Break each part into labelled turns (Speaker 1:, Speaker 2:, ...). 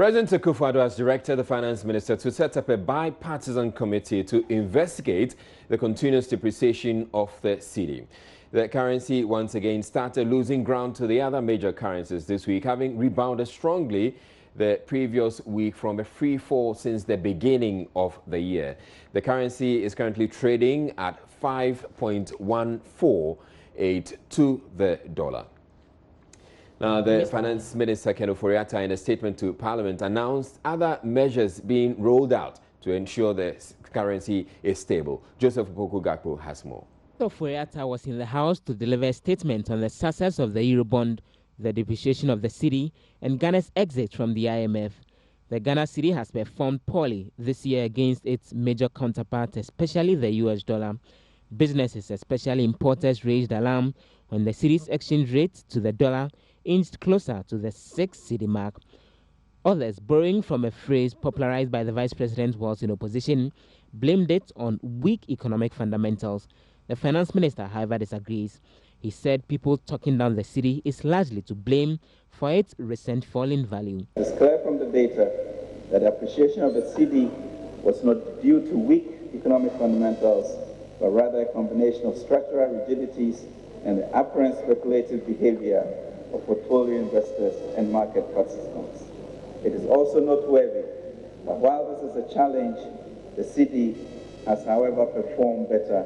Speaker 1: President Akufo-Addo has directed the finance minister to set up a bipartisan committee to investigate the continuous depreciation of the cedi. The currency once again started losing ground to the other major currencies this week, having rebounded strongly the previous week from a free fall since the beginning of the year. The currency is currently trading at 5.1482 to the dollar. Now, the Finance Minister, Ken Ofori-Atta, in a statement to Parliament, announced other measures being rolled out to ensure the currency is stable. Joseph Opoku-Gakpo has more.
Speaker 2: Ofori-Atta was in the House to deliver a statement on the success of the Eurobond, the depreciation of the cedi, and Ghana's exit from the IMF. The Ghana cedi has performed poorly this year against its major counterpart, especially the US dollar. Businesses, especially importers, raised alarm when the cedi's exchange rate to the dollar inched closer to the 6 cedi mark. Others, borrowing from a phrase popularized by the Vice President whilst in opposition, blamed it on weak economic fundamentals. The Finance Minister, however, disagrees. He said people talking down the cedi is largely to blame for its recent fall in value.
Speaker 3: It's clear from the data that the appreciation of the cedi was not due to weak economic fundamentals, but rather a combination of structural rigidities and the apparent speculative behavior of portfolio investors and market participants. It is also noteworthy that while this is a challenge, the cedi has, however, performed better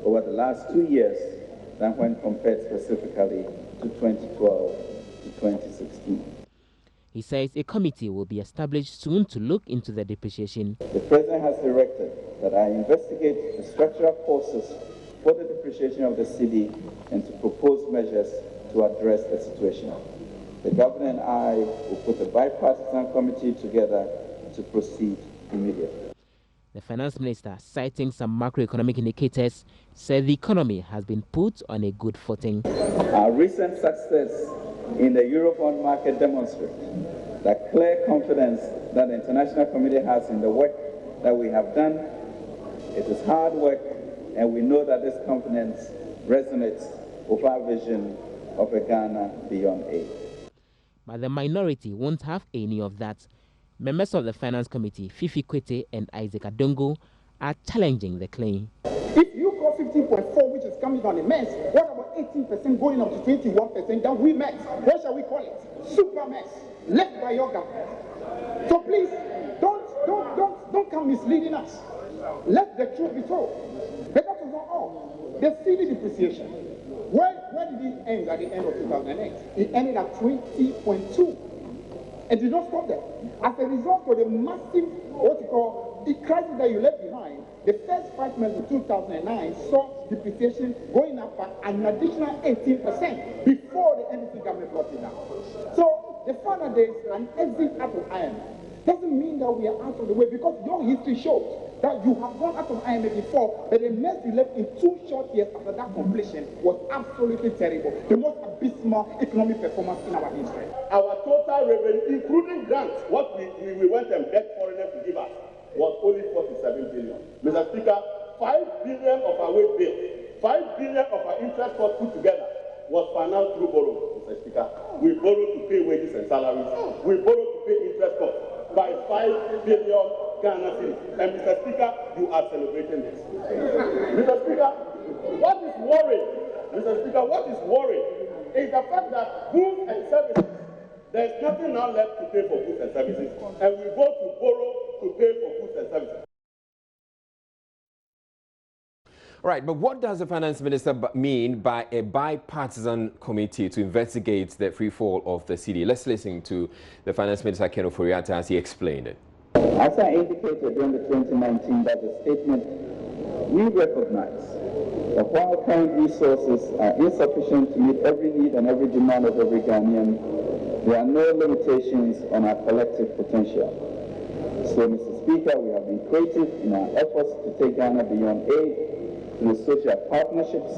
Speaker 3: over the last 2 years than when compared specifically to 2012 to 2016.
Speaker 2: He says a committee will be established soon to look into the depreciation.
Speaker 3: The President has directed that I investigate the structural causes for the depreciation of the cedi and to propose measures to address the situation. The Governor and I will put a bipartisan committee together to proceed immediately.
Speaker 2: The Finance Minister, citing some macroeconomic indicators, said the economy has been put on a good footing.
Speaker 3: Our recent success in the Eurobond market demonstrates the clear confidence that the international community has in the work that we have done. It is hard work, and we know that this confidence resonates with our vision of a Ghana beyond aid.
Speaker 2: But the minority won't have any of that. Members of the Finance Committee, Fifi Kwete and Isaac Adongo, are challenging the claim.
Speaker 4: If you go 15.4, which is coming on a mess, what about 18% going up to 21%? Then we mess. What shall we call it? Super mess. Left by your government. So please, don't come misleading us. Let the truth be told. But that is not all. The cedi depreciation. Where did it end at the end of 2008? It ended at 20.2. And did not stop there. As a result of the massive, the crisis that you left behind, the first 5 months of 2009 saw depreciation going up by an additional 18% before the NDC government brought it down. So the fact that there is an exit out of IMF doesn't mean that we are out of the way, because your history shows that you have gone out of IMF before, but the mess you left in 2 short years after that completion was absolutely terrible. The most abysmal economic performance in our history.
Speaker 5: Our total revenue, including grants, what we went and begged foreigners to give us, was only 47 billion. Mr. Speaker, 5 billion of our wage bill, 5 billion of our interest cost put together was financed through borrowing, Mr. Speaker. We borrowed to pay wages and salaries. We borrowed to pay interest costs by 5 billion Ghana cedis. And Mr. Speaker, you are celebrating this. Mr. Speaker, what is worrying? Mr. Speaker, what is worrying is the fact that goods and services, there's nothing now left to pay for goods and services, and we go to borrow to pay for goods and services.
Speaker 1: All right, but what does the Finance Minister mean by a bipartisan committee to investigate the free fall of the cedi? Let's listen to the Finance Minister, Ken Ofori-Atta, as he explained it.
Speaker 3: As I indicated during the 2019 budget statement, we recognize that while current resources are insufficient to meet every need and every demand of every Ghanaian, there are no limitations on our collective potential. So, Mr. Speaker, we have been creative in our efforts to take Ghana beyond aid through social partnerships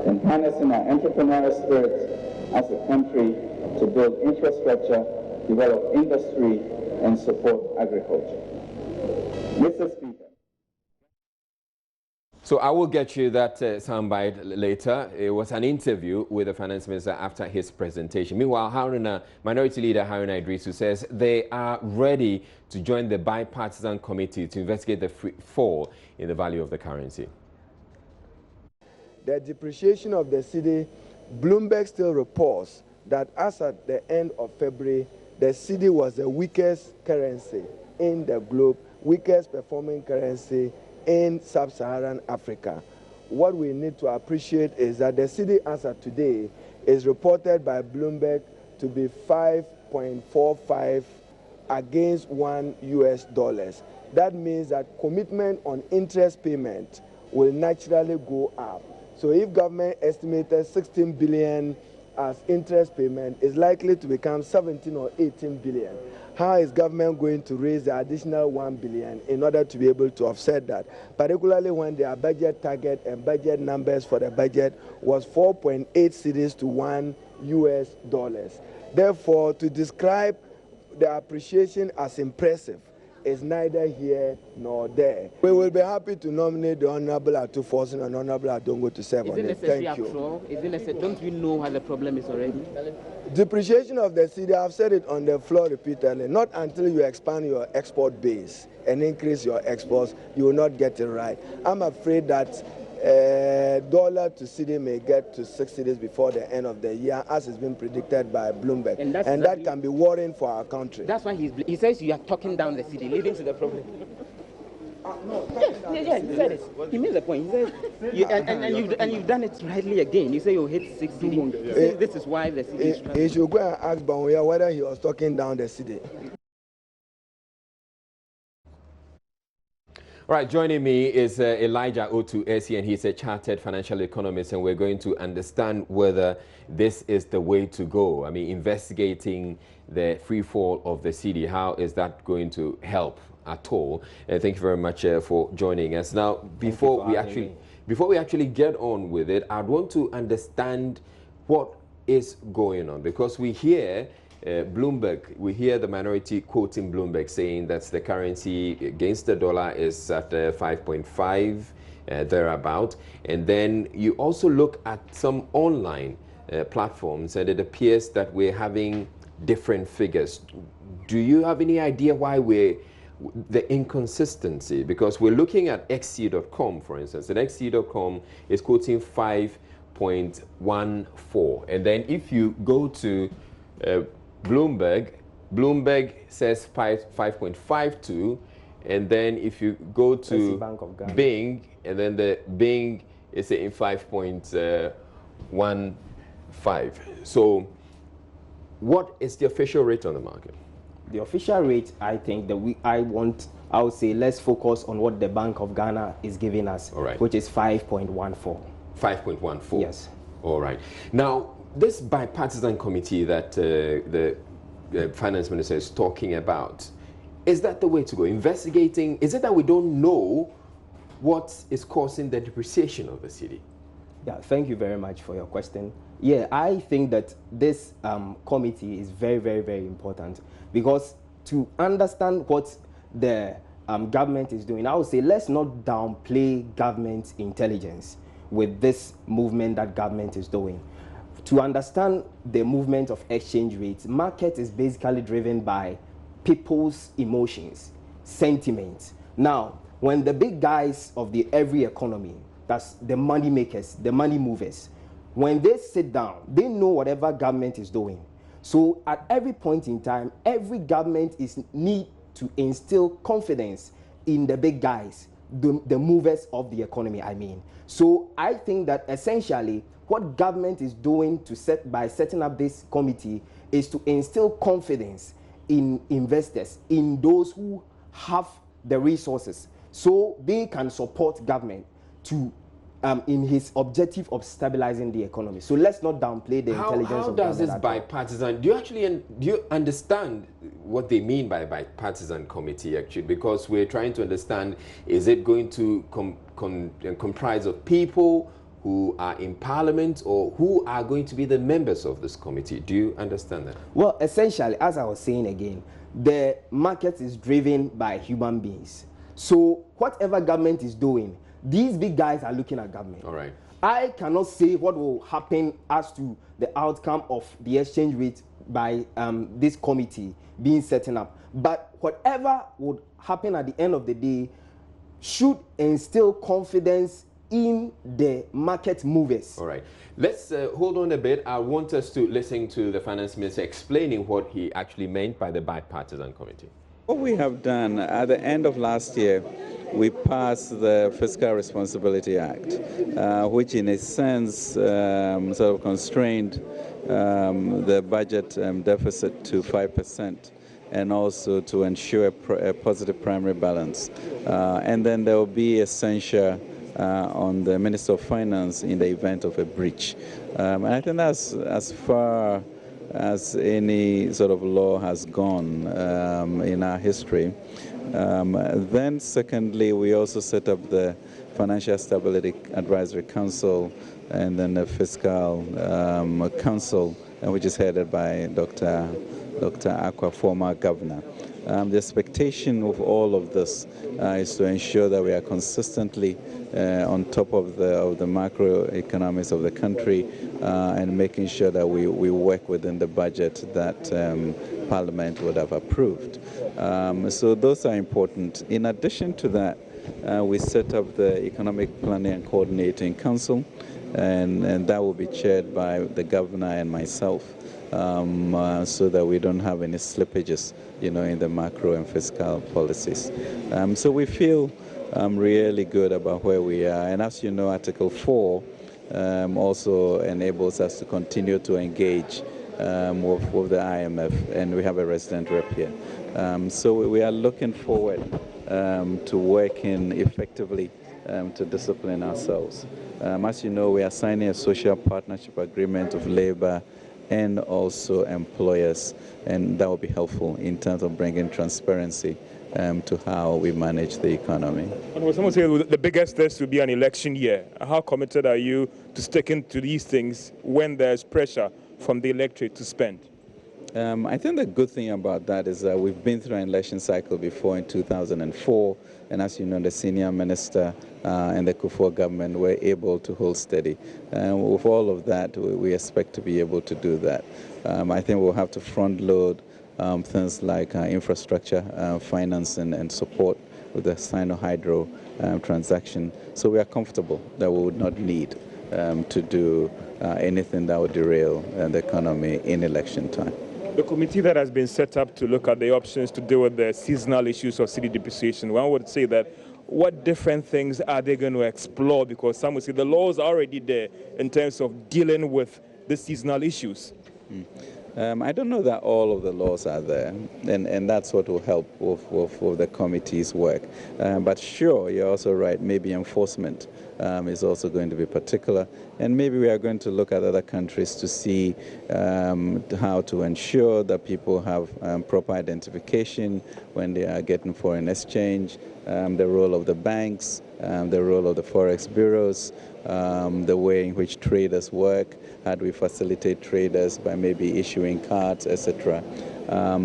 Speaker 3: and harnessing our entrepreneurial spirit as a country to build infrastructure, develop industry, and support agriculture. Mr. Speaker.
Speaker 1: So I will get you that soundbite later. It was an interview with the finance minister after his presentation. Meanwhile, Minority Leader Haruna Iddrisu says they are ready to join the bipartisan committee to investigate the fall in the value of the currency.
Speaker 6: The depreciation of the cedi, Bloomberg still reports that as at the end of February, the cedi was the weakest currency in the globe, weakest performing currency in sub-Saharan Africa. What we need to appreciate is that the cedi as of today is reported by Bloomberg to be 5.45 against $1. That means that commitment on interest payment will naturally go up. So if government estimated 16 billion as interest payment, is likely to become 17 or 18 billion. How is government going to raise the additional 1 billion in order to be able to offset that? Particularly when their budget target and budget numbers for the budget was 4.8 cedis to $1. Therefore, to describe the appreciation as impressive is neither here nor there. We will be happy to nominate the Honorable Atu Forson and Honorable Adongo to serve on it. Thank you.
Speaker 2: Is it necessary? Don't we know what the problem is already?
Speaker 6: Depreciation of the cedi, I've said it on the floor repeatedly, not until you expand your export base and increase your exports, you will not get it right. I'm afraid that dollar to cedi may get to 6 cedis before the end of the year, as has been predicted by Bloomberg. And that can be worrying for our country.
Speaker 2: That's why he says you are talking down the cedi, leading to the problem.
Speaker 6: No,
Speaker 2: yes, he said it. He made the point. He said, you've done it rightly again. You say you hit 6 cedi. This is why the cedi is struggling.
Speaker 6: He should go and ask Banwea whether he was talking down the cedi.
Speaker 1: All right, joining me is Elijah Otu Esi, and he's a chartered financial economist, and we're going to understand whether this is the way to go. I mean, investigating the free fall of the cedi, how is that going to help at all? Thank you very much for joining us. Now, before we actually get on with it, I'd want to understand what is going on, because we hear Bloomberg, we hear the minority quoting Bloomberg saying that the currency against the dollar is at 5.5 thereabout, and then you also look at some online platforms and it appears that we're having different figures. Do you have any idea why the inconsistency? Because we're looking at XC.com, for instance, and XC.com is quoting 5.14, and then if you go to Bloomberg says 5.52, and then if you go to Bing, and then the Bing is saying 5.15. So what is the official rate on the market?
Speaker 7: The official rate, I think that I would say let's focus on what the Bank of Ghana is giving us, which is 5.14.
Speaker 1: 5.14?
Speaker 7: Yes.
Speaker 1: All right. Now, this bipartisan committee that the finance minister is talking about, is that the way to go? Investigating, is it that we don't know what is causing the depreciation of the cedi?
Speaker 7: Yeah, thank you very much for your question. Yeah, I think that this committee is very, very, very important, because to understand what the government is doing, I would say let's not downplay government intelligence with this movement that government is doing. To understand the movement of exchange rates, market is basically driven by people's emotions, sentiments. Now, when the big guys of every economy, that's the money makers, the money movers, when they sit down, they know whatever government is doing. So at every point in time, every government need to instill confidence in the big guys, the movers of the economy, I mean. So I think that essentially what government is doing by setting up this committee is to instill confidence in investors, in those who have the resources, so they can support government to in his objective of stabilizing the economy. So let's not downplay the intelligence of government.
Speaker 1: How does this bipartisan, do you understand what they mean by bipartisan committee actually? Because we're trying to understand, is it going to comprise of people who are in parliament, or who are going to be the members of this committee? Do you understand that?
Speaker 7: Well, essentially, as I was saying again, the market is driven by human beings. So whatever government is doing, these big guys are looking at government.
Speaker 1: All right.
Speaker 7: I cannot say what will happen as to the outcome of the exchange rate by this committee being set up. But whatever would happen at the end of the day should instill confidence in the market movers.
Speaker 1: All right. Let's hold on a bit. I want us to listen to the finance minister explaining what he actually meant by the bipartisan committee.
Speaker 8: What we have done at the end of last year, we passed the Fiscal Responsibility Act, which in a sense sort of constrained the budget deficit to 5%. And also to ensure a positive primary balance. And then there will be a censure on the Minister of Finance in the event of a breach. And I think that's as far as any sort of law has gone in our history. Then secondly, we also set up the Financial Stability Advisory Council and then the Fiscal Council, which is headed by Dr. Aqua, former governor. The expectation of all of this is to ensure that we are consistently on top of the macroeconomics of the country and making sure that we work within the budget that Parliament would have approved. So those are important. In addition to that, we set up the Economic Planning and Coordinating Council, and that will be chaired by the governor and myself. So that we don't have any slippages, in the macro and fiscal policies. So we feel really good about where we are. And as you know, Article 4 also enables us to continue to engage with the IMF, and we have a resident rep here. So we are looking forward to working effectively to discipline ourselves. As you know, we are signing a social partnership agreement with Labour and also employers, and that will be helpful in terms of bringing transparency to how we manage the economy.
Speaker 9: And someone say the biggest test will be an election year. How committed are you to sticking to these things when there's pressure from the electorate to spend?
Speaker 8: I think the good thing about that is that we've been through an election cycle before in 2004, and as you know, the senior minister and the Kufuor government were able to hold steady. And with all of that, we expect to be able to do that. I think we'll have to front load things like infrastructure, financing and support with the Sino-Hydro transaction. So we are comfortable that we would not need to do anything that would derail the economy in election time.
Speaker 9: The committee that has been set up to look at the options to deal with the seasonal issues of city depreciation, one would say that what different things are they going to explore? Because some would say the laws are already there in terms of dealing with the seasonal issues.
Speaker 8: I don't know that all of the laws are there, and that's what will help with the committee's work. But sure, you're also right, maybe enforcement is also going to be particular, and maybe we are going to look at other countries to see how to ensure that people have proper identification when they are getting foreign exchange, the role of the banks, the role of the forex bureaus, the way in which traders work, how do we facilitate traders by maybe issuing cards, etc.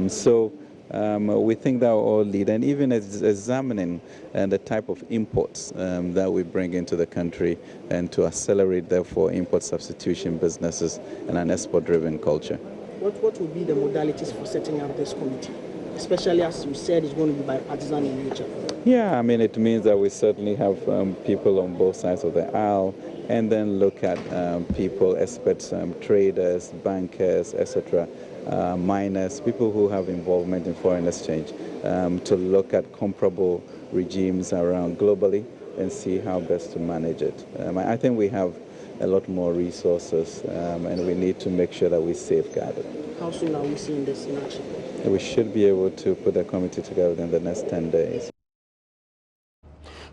Speaker 8: So we think that will all lead, and even examining the type of imports that we bring into the country and to accelerate, therefore, import substitution businesses and an export-driven culture.
Speaker 10: What will be the modalities for setting up this committee? Especially as you said, it's going to be bipartisan in nature.
Speaker 8: Yeah, I mean, it means that we certainly have people on both sides of the aisle, and then look at people, experts, traders, bankers, etc., miners, people who have involvement in foreign exchange, to look at comparable regimes around globally and see how best to manage it. I think we have a lot more resources, and we need to make sure that we safeguard it.
Speaker 10: How soon are we seeing this in action?
Speaker 8: We should be able to put a committee together within the next 10 days.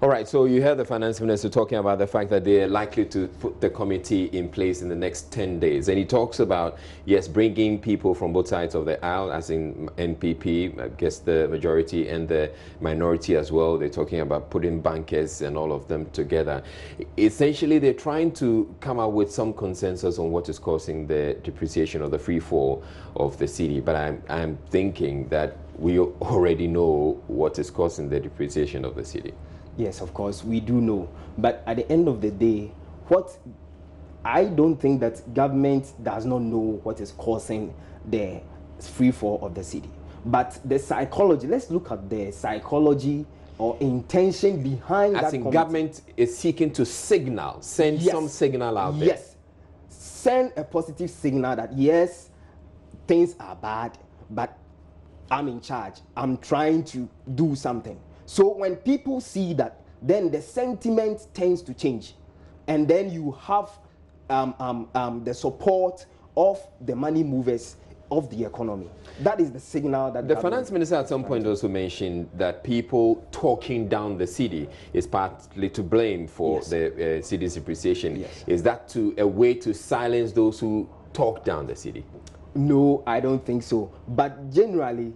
Speaker 1: All right, so you heard the finance minister talking about the fact that they are likely to put the committee in place in the next 10 days. And he talks about, yes, bringing people from both sides of the aisle, as in NPP, I guess the majority, and the minority as well. They're talking about putting bankers and all of them together. Essentially, they're trying to come up with some consensus on what is causing the depreciation or the free fall of the cedi. But I'm thinking that we already know what is causing the depreciation of the cedi.
Speaker 7: Yes, of course, we do know. But at the end of the day, I don't think that government does not know what is causing the free fall of the city. But the psychology, let's look at the psychology or intention behind that.
Speaker 1: As in, government is seeking to send some signal out there.
Speaker 7: Yes, send a positive signal that yes, things are bad, but I'm in charge. I'm trying to do something. So when people see that, then the sentiment tends to change, and then you have the support of the money movers of the economy. That is the signal that
Speaker 1: the finance minister at some point also mentioned that people talking down the city is partly to blame for the city's depreciation.
Speaker 7: Yes.
Speaker 1: Is that a way to silence those who talk down the city?
Speaker 7: No, I don't think so. But generally,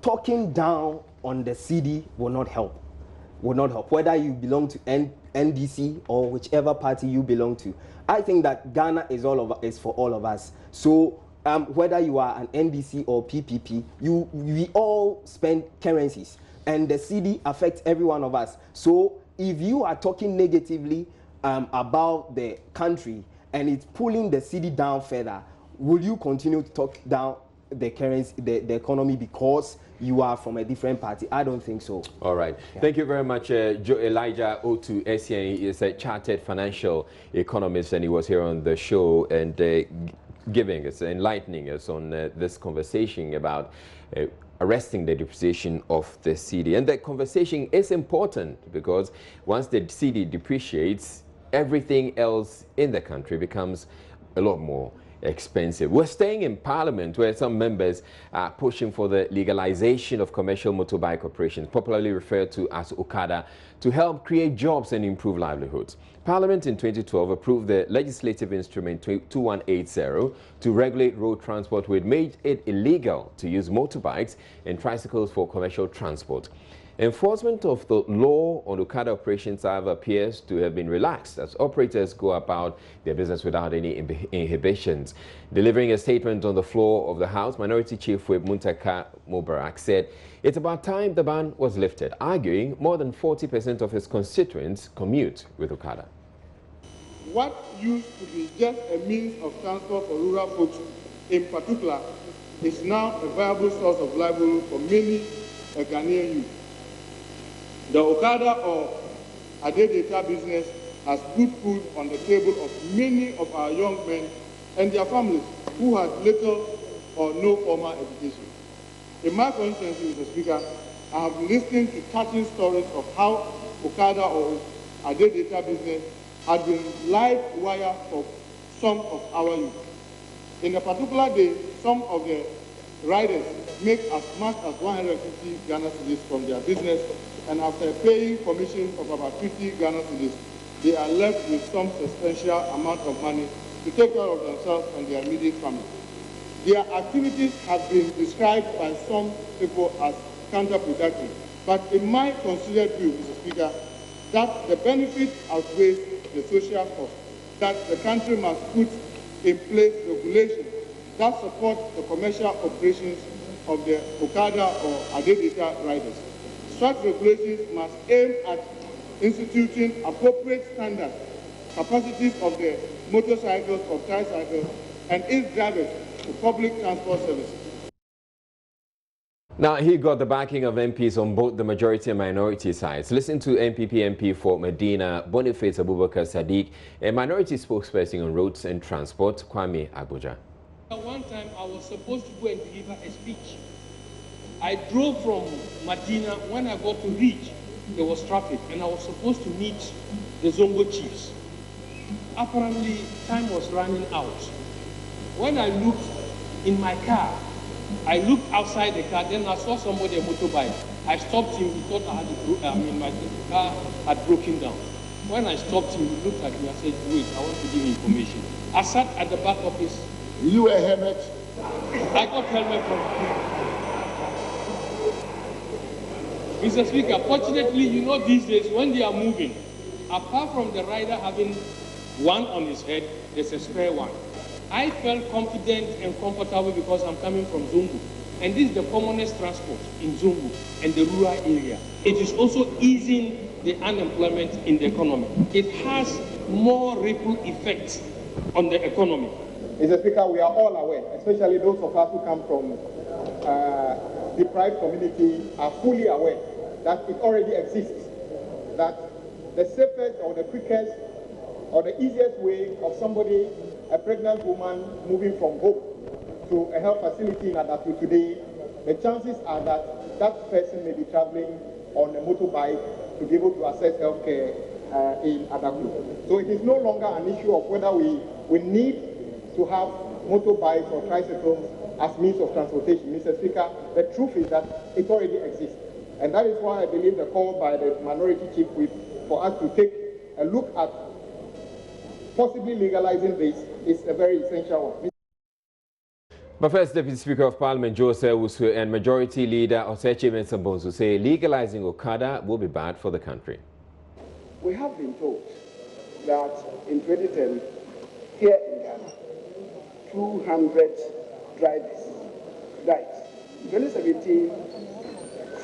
Speaker 7: talking down on the city will not help. Will not help. Whether you belong to NDC or whichever party you belong to, I think that Ghana is for all of us. So whether you are an NDC or PPP, we all spend currencies, and the cedi affects every one of us. So if you are talking negatively about the country and it's pulling the cedi down further, will you continue to talk down the currency, the economy, because you are from a different party? I don't think so. All right.
Speaker 1: Yeah. Thank you very much, Elijah Otu Essien. He is a chartered financial economist, and he was here on the show and giving us, enlightening us on this conversation about arresting the depreciation of the cedi. And that conversation is important because once the cedi depreciates, everything else in the country becomes a lot more expensive. We're staying in Parliament, where some members are pushing for the legalization of commercial motorbike operations, popularly referred to as Okada, to help create jobs and improve livelihoods. Parliament in 2012 approved the legislative instrument 2180 to regulate road transport, which made it illegal to use motorbikes and tricycles for commercial transport. Enforcement of the law on Okada operations, however, appears to have been relaxed as operators go about their business without any inhibitions. Delivering a statement on the floor of the House, Minority Chief Whip Muntaka Mubarak said it's about time the ban was lifted, arguing more than 40% of his constituents commute with Okada.
Speaker 11: What used to be just a means of transport for rural folks in particular is now a viable source of livelihood for many Ghanaian youth. The Okada or Adedita business has put food on the table of many of our young men and their families who had little or no formal education. In my constituency, Mr. Speaker, I have listened to touching stories of how Okada or Adedita business had been live wire for some of our youth. In a particular day, some of the riders make as much as 150 Ghana cedis from their business, and after paying commission of about 50 Ghana cedis, they are left with some substantial amount of money to take care of themselves and their immediate family. Their activities have been described by some people as counterproductive, but in my considered view, Mr. Speaker, that the benefit outweighs the social cost, that the country must put in place regulations that support the commercial operations of the Okada or Adedita riders. Such regulations must aim at instituting appropriate standards, capacities of the motorcycles or tricycles, and its drivers to public transport services.
Speaker 1: Now, he got the backing of MPs on both the majority and minority sides. Listen to NPP MP for Medina, Boniface Abubakar Sadiq, a minority spokesperson on roads and transport, Kwame Abuja.
Speaker 12: One time I was supposed to go and deliver a speech. I drove from Medina. When I got to Reach, there was traffic, and I was supposed to meet the Zongo chiefs. Apparently, time was running out. When I looked in my car, I looked outside the car, then I saw somebody on a motorbike. I stopped him. He thought my car had broken down. When I stopped him, he looked at me and said, wait, I want to give you information. I sat at the back of his...
Speaker 11: You wear a helmet?
Speaker 12: I got helmet from... Mr. Speaker, fortunately, you know these days when they are moving, apart from the rider having one on his head, there's a spare one. I felt confident and comfortable because I'm coming from Zungu. And this is the commonest transport in Zongo and the rural area. It is also easing the unemployment in the economy. It has more ripple effects on the economy.
Speaker 4: Mr. Speaker, we are all aware, especially those of us who come from deprived community are fully aware that it already exists, that the safest or the quickest or the easiest way of somebody, a pregnant woman moving from home to a health facility in Adaklu today, the chances are that that person may be traveling on a motorbike to be able to access health care in Adaklu. So it is no longer an issue of whether we need to have motorbikes or tricycles as means of transportation. Mr. Speaker, the truth is that it already exists. And that is why I believe the call by the Minority Chief Whip for us to take a look at possibly legalizing this is a very essential one.
Speaker 1: But first, Deputy Speaker of Parliament Joseph Wusu and Majority Leader Osechi Mensah-Bonsu say legalizing Okada will be bad for the country.
Speaker 13: We have been told that in 2010, here in Ghana, 200 drivers died. In 2017,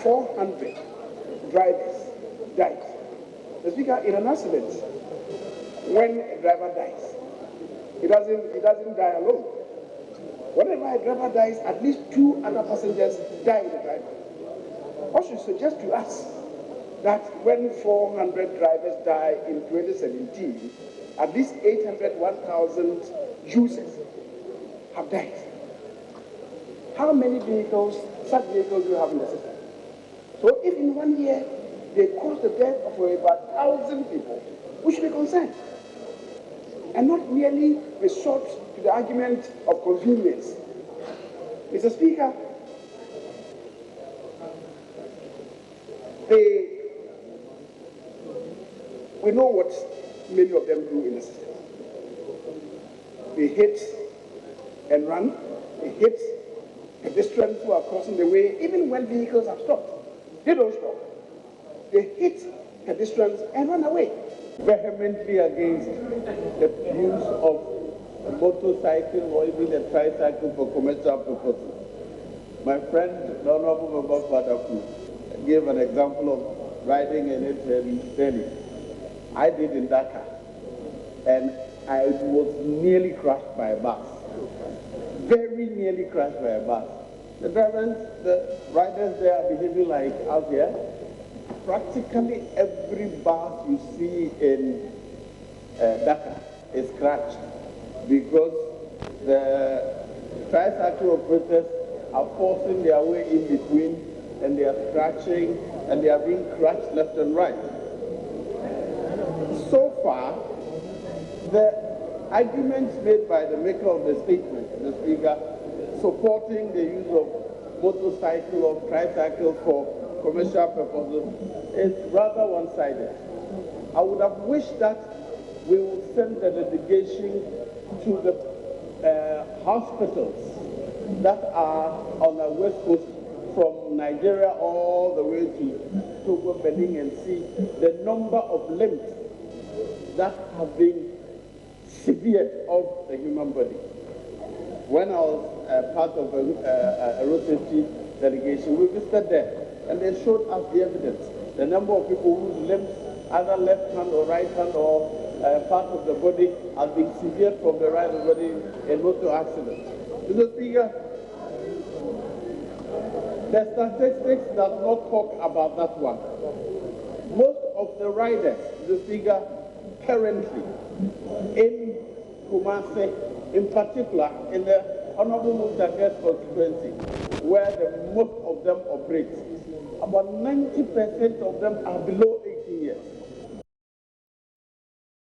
Speaker 13: 400 drivers died. The Speaker, in an accident, when a driver dies, he doesn't die alone. Whenever a driver dies, at least 2 other passengers die with the driver. I should suggest to us that when 400 drivers die in 2017, at least 1,000 users have died. How many vehicles, such vehicles do you have in the system? So if in 1 year they cause the death of about 1,000 people, we should be concerned and not merely resort to the argument of convenience. Mr. Speaker, we know what many of them do in the system. They hit and run, they hit pedestrians who are crossing the way, even when vehicles have stopped. They don't stop. They hit pedestrians and run away.
Speaker 14: Vehemently against the use of a motorcycle or even a tricycle for commercial purposes. My friend, the Honorable Member Fadaku, gave an example of riding in it in Delhi. I did in Dhaka, and I was nearly crushed by a bus. Very nearly crushed by a bus. The drivers, the riders there are behaving like out here. Practically every bus you see in Dhaka is scratched because the tricycle operators are forcing their way in between and they are scratching and they are being crushed left and right. So far, the arguments made by the maker of the statement, the Speaker, supporting the use of motorcycle or tricycle for commercial purposes is rather one-sided. I would have wished that we would send a delegation to the hospitals that are on the west coast from Nigeria all the way to Togo, Benin, and see the number of limbs that have been severed of the human body. When I was part of a road safety delegation, we visited there. And they showed us the evidence, the number of people whose limbs, either left hand or right hand or part of the body, have been severed from the right of the body in motor accidents. Mr. Speaker, the statistics does not talk about that one. Most of the riders, Mr. Speaker, currently in Kumasi, in particular in the Honorable Mutake's constituency, where the most of them operate, about 90% of them are below 18 years.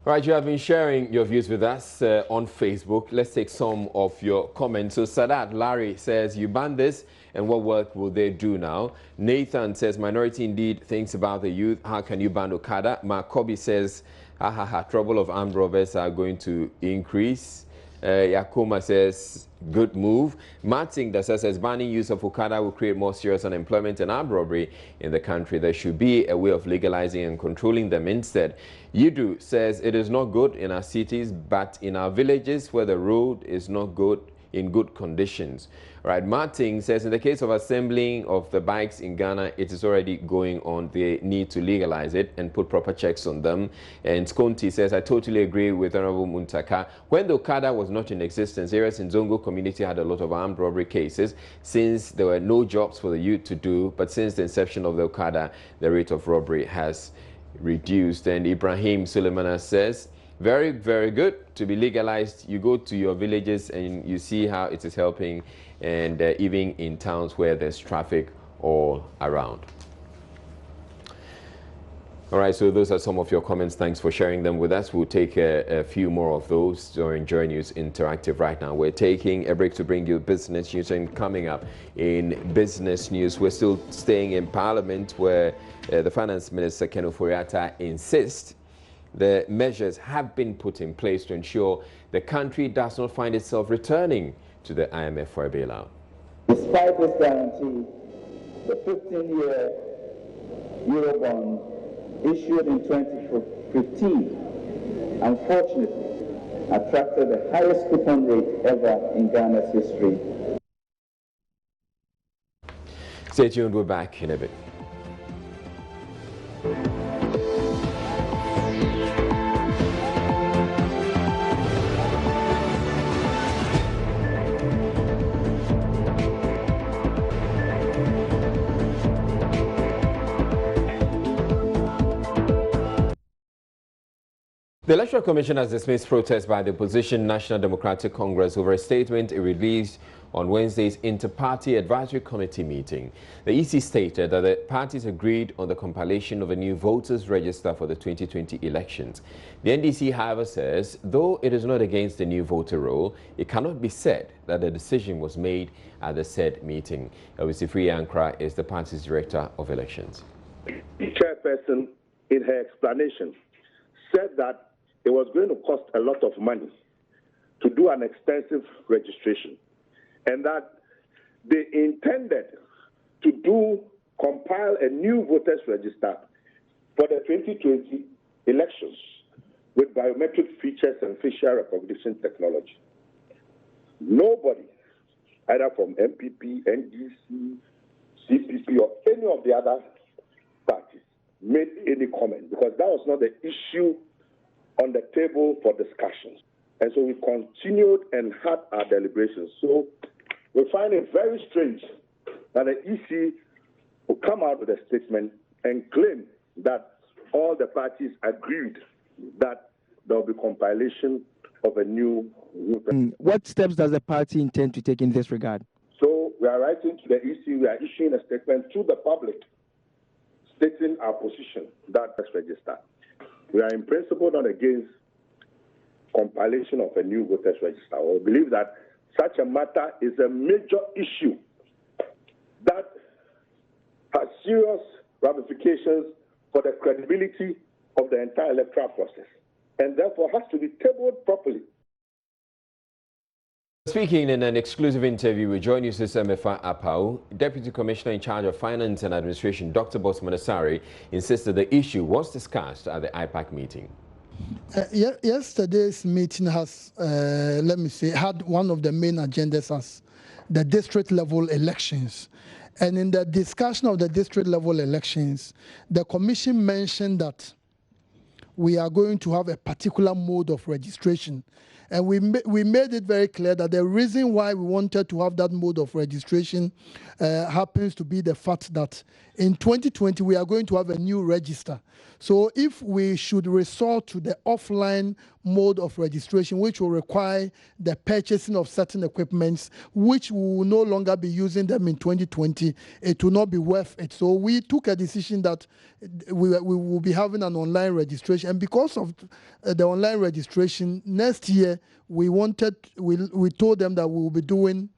Speaker 1: Right, you have been sharing your views with us on Facebook. Let's take some of your comments. So Sadat Larry says, you ban this and what work will they do now? Nathan says, minority indeed thinks about the youth. How can you ban Okada? Makobi says, trouble of armed robbers are going to increase. Yakoma says, good move. Martin that says banning use of Okada will create more serious unemployment and armed robbery in the country. There should be a way of legalizing and controlling them instead. Yidu says it is not good in our cities, but in our villages where the road is not good, in good conditions. All right, Martin says, in the case of assembling of the bikes in Ghana, it is already going on. They need to legalize it and put proper checks on them. And Skonti says, I totally agree with Honorable Muntaka. When the Okada was not in existence, areas in Zongo community had a lot of armed robbery cases since there were no jobs for the youth to do. But since the inception of the Okada, the rate of robbery has reduced. And Ibrahim Suleimana says, very, very good to be legalized. You go to your villages and you see how it is helping, and even in towns where there's traffic all around. All right, so those are some of your comments. Thanks for sharing them with us. We'll take a few more of those during Joy News Interactive right now. We're taking a break to bring you business news, and coming up in business news, we're still staying in Parliament, where the Finance Minister, Ken Ofori-Atta, insists the measures have been put in place to ensure the country does not find itself returning to the IMF for a bailout.
Speaker 3: Despite this guarantee, the 15-year Eurobond issued in 2015, unfortunately, attracted the highest coupon rate ever in Ghana's history.
Speaker 1: Stay tuned, we're back in a bit. The Electoral Commission has dismissed protests by the opposition National Democratic Congress over a statement it released on Wednesday's Inter-Party Advisory Committee meeting. The EC stated that the parties agreed on the compilation of a new voters register for the 2020 elections. The NDC, however, says though it is not against the new voter roll, it cannot be said that the decision was made at the said meeting. Elvisifri Ankra is the party's Director of Elections.
Speaker 15: The chairperson, in her explanation, said that it was going to cost a lot of money to do an extensive registration, and that they intended to compile a new voters register for the 2020 elections with biometric features and facial recognition technology. Nobody, either from MPP, NDC, CPP, or any of the other parties, made any comment, because that was not the issue on the table for discussions. And so we continued and had our deliberations. So we find it very strange that the EC will come out with a statement and claim that all the parties agreed that there will be compilation of a new voter.
Speaker 16: What steps does the party intend to take in this regard?
Speaker 15: So we are writing to the EC, we are issuing a statement to the public stating our position that let's register. We are in principle not against compilation of a new voters register. We believe that such a matter is a major issue that has serious ramifications for the credibility of the entire electoral process, and therefore has to be tabled properly.
Speaker 1: Speaking in an exclusive interview with Joy News' Emefa Apau, Deputy Commissioner in charge of Finance and Administration, Dr. Boss Manasari, insisted the issue was discussed at the IPAC meeting.
Speaker 17: Yesterday's meeting has, had one of the main agendas as the district level elections. And in the discussion of the district level elections, the Commission mentioned that we are going to have a particular mode of registration. And we made it very clear that the reason why we wanted to have that mode of registration happens to be the fact that in 2020 we are going to have a new register. So if we should resort to the offline mode of registration, which will require the purchasing of certain equipments, which we will no longer be using them in 2020, it will not be worth it. So we took a decision that we will be having an online registration. And because of the online registration, next year we told them that we will be doing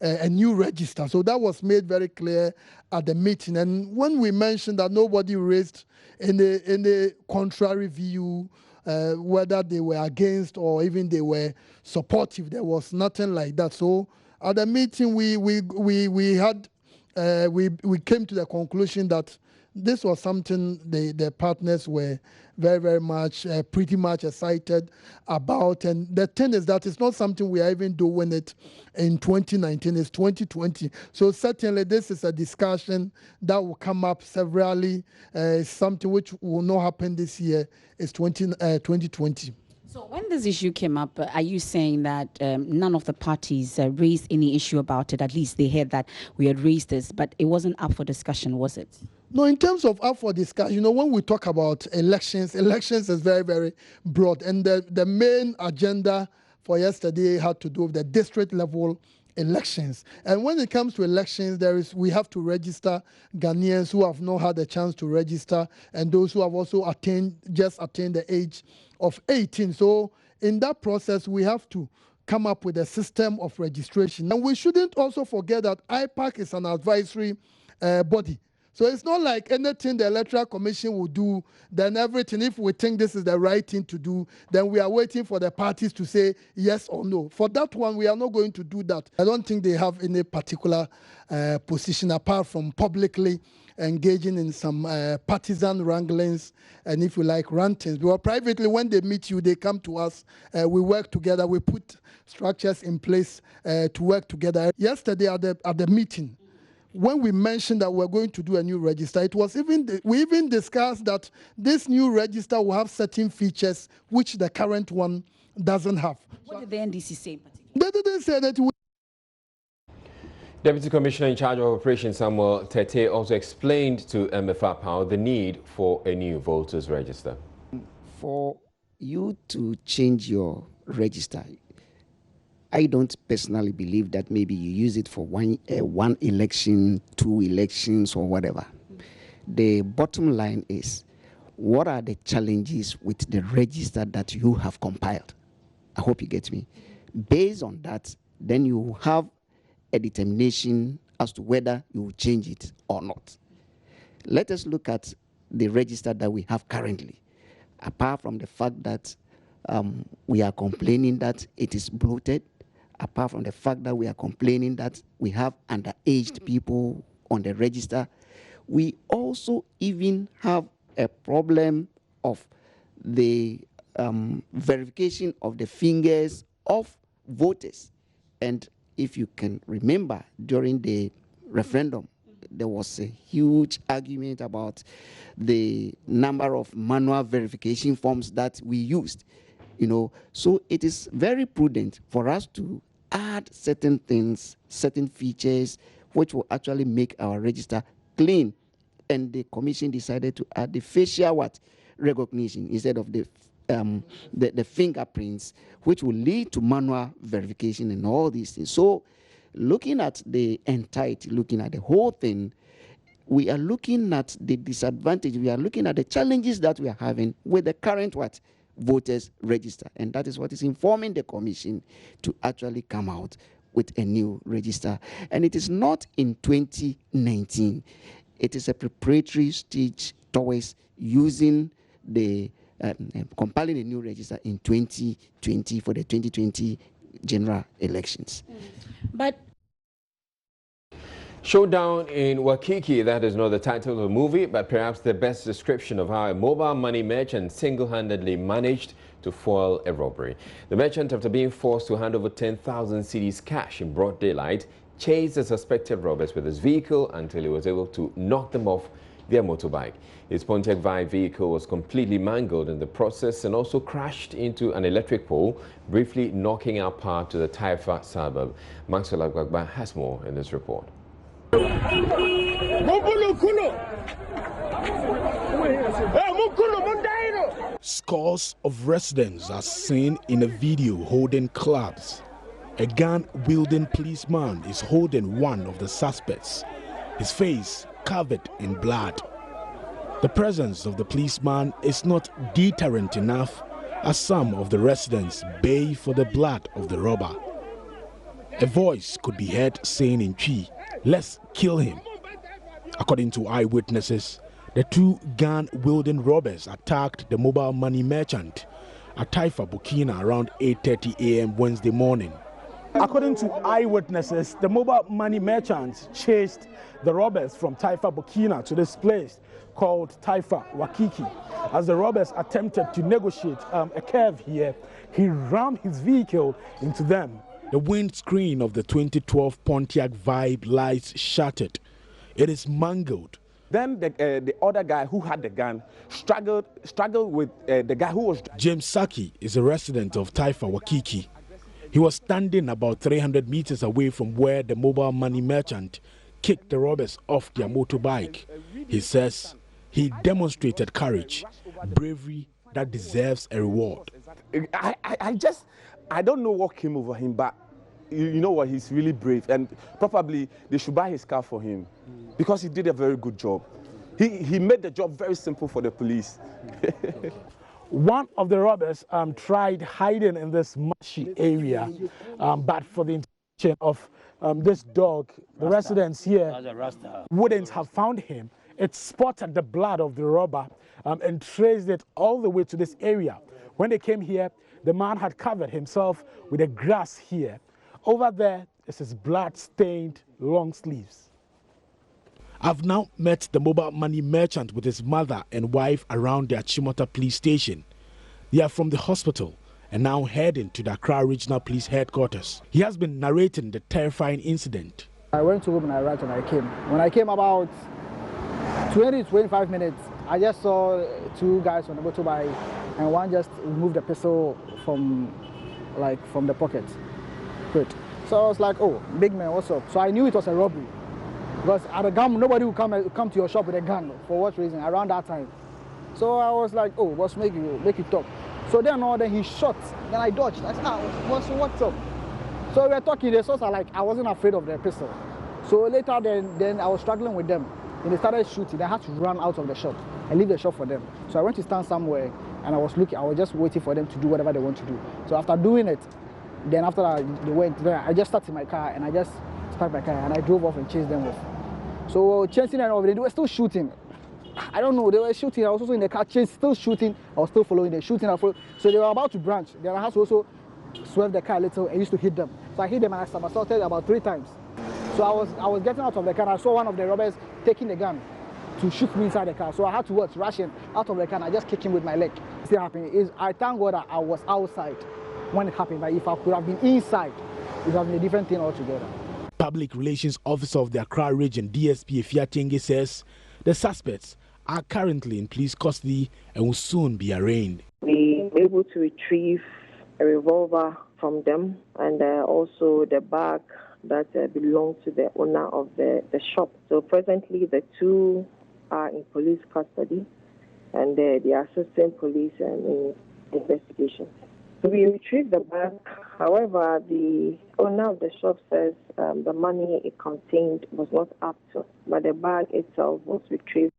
Speaker 17: a new register. So that was made very clear at the meeting. And when we mentioned that nobody raised any contrary view, whether they were against or even they were supportive, there was nothing like that. So at the meeting, we came to the conclusion that this was something the partners were very much, pretty much excited about. And the thing is that it's not something we are even doing it in 2019, it's 2020. So certainly this is a discussion that will come up severally. Something which will not happen this year is 2020.
Speaker 18: So when this issue came up, are you saying that none of the parties raised any issue about it? At least they heard that we had raised this, but it wasn't up for discussion, was it?
Speaker 17: No, in terms of up for discussion, when we talk about elections is very broad. And the main agenda for yesterday had to do with the district level elections. And when it comes to elections, we have to register Ghanaians who have not had a chance to register and those who have also just attained the age of 18. So in that process, we have to come up with a system of registration. And we shouldn't also forget that IPAC is an advisory body. So it's not like anything the Electoral Commission will do, then everything, if we think this is the right thing to do, then we are waiting for the parties to say yes or no. For that one, we are not going to do that. I don't think they have any particular position apart from publicly engaging in some partisan wranglings and, if you like, rantings. Because privately, when they meet you, they come to us, we work together, we put structures in place to work together. Yesterday at the meeting, when we mentioned that we're going to do a new register, it was we even discussed that this new register will have certain features which the current one doesn't have.
Speaker 18: What did the NDC say in particular?
Speaker 17: They didn't say that.
Speaker 1: Deputy Commissioner in charge of Operations Samuel Tete also explained to MFA Power the need for a new voters register.
Speaker 19: For you to change your register, I don't personally believe that maybe you use it for one election, 2 elections, or whatever. The bottom line is, what are the challenges with the register that you have compiled? I hope you get me. Based on that, then you have a determination as to whether you will change it or not. Let us look at the register that we have currently. Apart from the fact that we are complaining that it is bloated, apart from the fact that we are complaining that we have underaged people on the register, we also even have a problem of the verification of the fingers of voters. And if you can remember, during the referendum, there was a huge argument about the number of manual verification forms that we used. So it is very prudent for us to add certain things, certain features, which will actually make our register clean. And the commission decided to add the facial recognition instead of the fingerprints, which will lead to manual verification and all these things. So looking at the entirety, looking at the whole thing, we are looking at the disadvantage, we are looking at the challenges that we are having with the current voters register. And that is what is informing the commission to actually come out with a new register. And it is not in 2019. It is a preparatory stage towards using the compiling a new register in 2020 for the 2020 general elections.
Speaker 18: But
Speaker 1: Showdown in Waikiki, that is not the title of the movie, but perhaps the best description of how a mobile money merchant single-handedly managed to foil a robbery. The merchant, after being forced to hand over 10,000 cedis cash in broad daylight, chased the suspected robbers with his vehicle until he was able to knock them off their motorbike. His Pontiac Vibe vehicle was completely mangled in the process and also crashed into an electric pole, briefly knocking out power to the Taifa suburb. Maxwell Agbagba has more in this report.
Speaker 20: Scores of residents are seen in a video holding clubs. A gun-wielding policeman is holding one of the suspects, his face covered in blood. The presence of the policeman is not deterrent enough, as some of the residents bay for the blood of the robber. A voice could be heard saying in Twi, "Let's kill him." According to eyewitnesses, the two gun-wielding robbers attacked the mobile money merchant at Taifa, Burkina around 8:30 a.m. Wednesday morning. According to eyewitnesses, the mobile money merchants chased the robbers from Taifa Burkina to this place called Taifa Wakiki. As the robbers attempted to negotiate a curve here, he rammed his vehicle into them. The windscreen of the 2012 Pontiac Vibe lies shattered. It is mangled.
Speaker 21: Then the other guy who had the gun struggled with the guy who was...
Speaker 20: James Saki is a resident of Taifa Wakiki. He was standing about 300 meters away from where the mobile money merchant kicked the robbers off their motorbike. He says he demonstrated courage, bravery that deserves a reward.
Speaker 21: I don't know what came over him, but you know what, he's really brave, and probably they should buy his car for him because he did a very good job. He made the job very simple for the police.
Speaker 20: One of the robbers tried hiding in this marshy area, but for the intention of this dog, the residents here wouldn't have found him. It spotted the blood of the robber and traced it all the way to this area. When they came here, the man had covered himself with the grass here. Over there is his blood-stained long sleeves. I've now met the mobile money merchant with his mother and wife around the Achimota police station. They are from the hospital and now heading to the Accra Regional Police Headquarters. He has been narrating the terrifying incident.
Speaker 22: I went to home and I arrived when I came. When I came about 20-25 minutes, I just saw two guys on the motorbike and one just removed the pistol from the pocket. Good. So I was like, oh, big man, what's up? So I knew it was a robbery. Because at a gun, nobody would come to your shop with a gun. For what reason? Around that time. So I was like, oh, what's make you talk? So then he shot. Then I dodged. I said, what's up? So we were talking. They saw like I wasn't afraid of their pistol. So later then I was struggling with them. And they started shooting. I had to run out of the shop and leave the shop for them. So I went to stand somewhere and I was just waiting for them to do whatever they want to do. So after doing it, then after they went there, I just started my car and I just parked my car and I drove off and chased them off. So chasing them off, they were still shooting. I don't know, they were shooting. I was also in the car, still shooting. I was still following them, shooting. So they were about to branch. Then I had to also swerve the car a little and used to hit them. So I hit them and I somersaulted about 3 times. So I was getting out of the car and I saw one of the robbers taking the gun to shoot me inside the car. So I had to rush him out of the car and I just kicked him with my leg. What's happening? I thank God that I was outside when it happened, but if I could have been inside, it would have been a different thing altogether.
Speaker 20: Public Relations Officer of the Accra Region, DSP Efiatenge, says the suspects are currently in police custody and will soon be arraigned.
Speaker 23: We were able to retrieve a revolver from them and also the bag that belonged to the owner of the shop. So presently the two are in police custody and they are assisting police in investigation. So we retrieved the bag. However, the owner of the shop says the money it contained was not up to, but the bag itself was retrieved.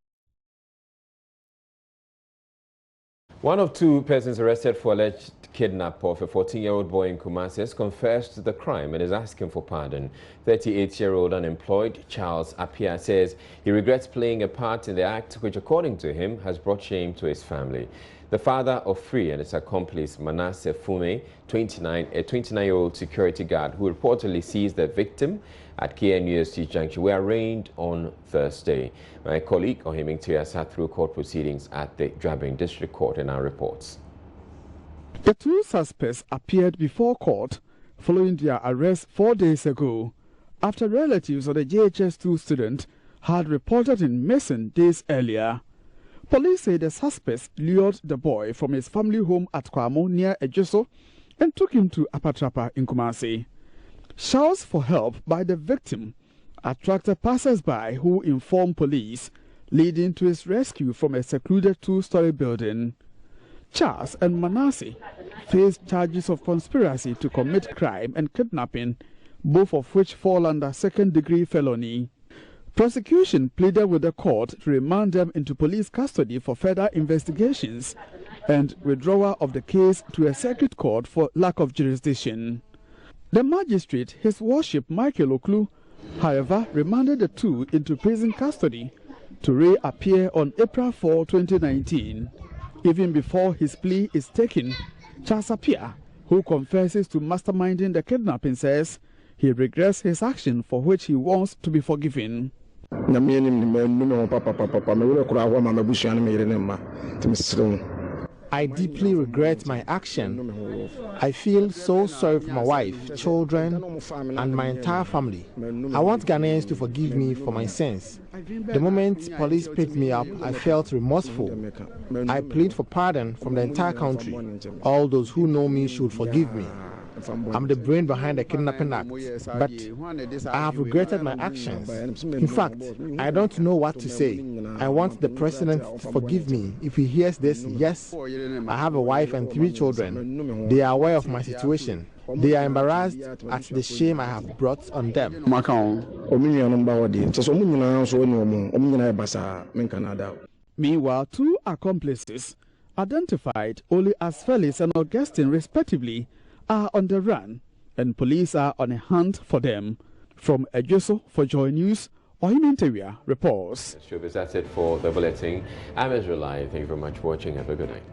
Speaker 1: One of 2 persons arrested for alleged kidnap of a 14-year-old boy in Kumasi has confessed the crime and is asking for pardon. 38-year-old unemployed Charles Apia says he regrets playing a part in the act which, according to him, has brought shame to his family. The father of 3 and his accomplice, Manasseh Fume, a 29-year-old security guard who reportedly seized the victim at KNUST Junction, were arraigned on Thursday. My colleague Ohiming Tia sat through court proceedings at the Dwabin District Court and our reports.
Speaker 24: The 2 suspects appeared before court following their arrest 4 days ago after relatives of the JHS2 student had reported him missing days earlier. Police say the suspects lured the boy from his family home at Kwamo near Ejoso and took him to Apatrapa in Kumasi. Shouts for help by the victim attracted passers-by who informed police, leading to his rescue from a secluded 2-story building. Charles and Manasseh faced charges of conspiracy to commit crime and kidnapping, both of which fall under second-degree felony. Prosecution pleaded with the court to remand them into police custody for further investigations and withdrawal of the case to a circuit court for lack of jurisdiction. The magistrate, His Worship Michael Oklu, however, remanded the 2 into prison custody to reappear on April 4, 2019. Even before his plea is taken, Charles Apia who confesses to masterminding the kidnapping, says he regrets his action for which he wants to be forgiven.
Speaker 2: I deeply regret my action. I feel so sorry for my wife, children, and my entire family. I want Ghanaians to forgive me for my sins. The moment police picked me up, I felt remorseful. I plead for pardon from the entire country. All those who know me should forgive me. I'm the brain behind the kidnapping act, but I have regretted my actions. In fact, I don't know what to say. I want the president to forgive me. If he hears this, yes, I have a wife and 3 children. They are aware of my situation. They are embarrassed at the shame I have brought on them.
Speaker 24: Meanwhile, 2 accomplices, identified only as Felix and Augustine respectively, are on the run, and police are on a hunt for them. From Ejoso for Joy News, Ohiminteria reports.
Speaker 1: That's it for the bulletin. I'm Ezra Lai. Thank you very much for watching. Have a good night.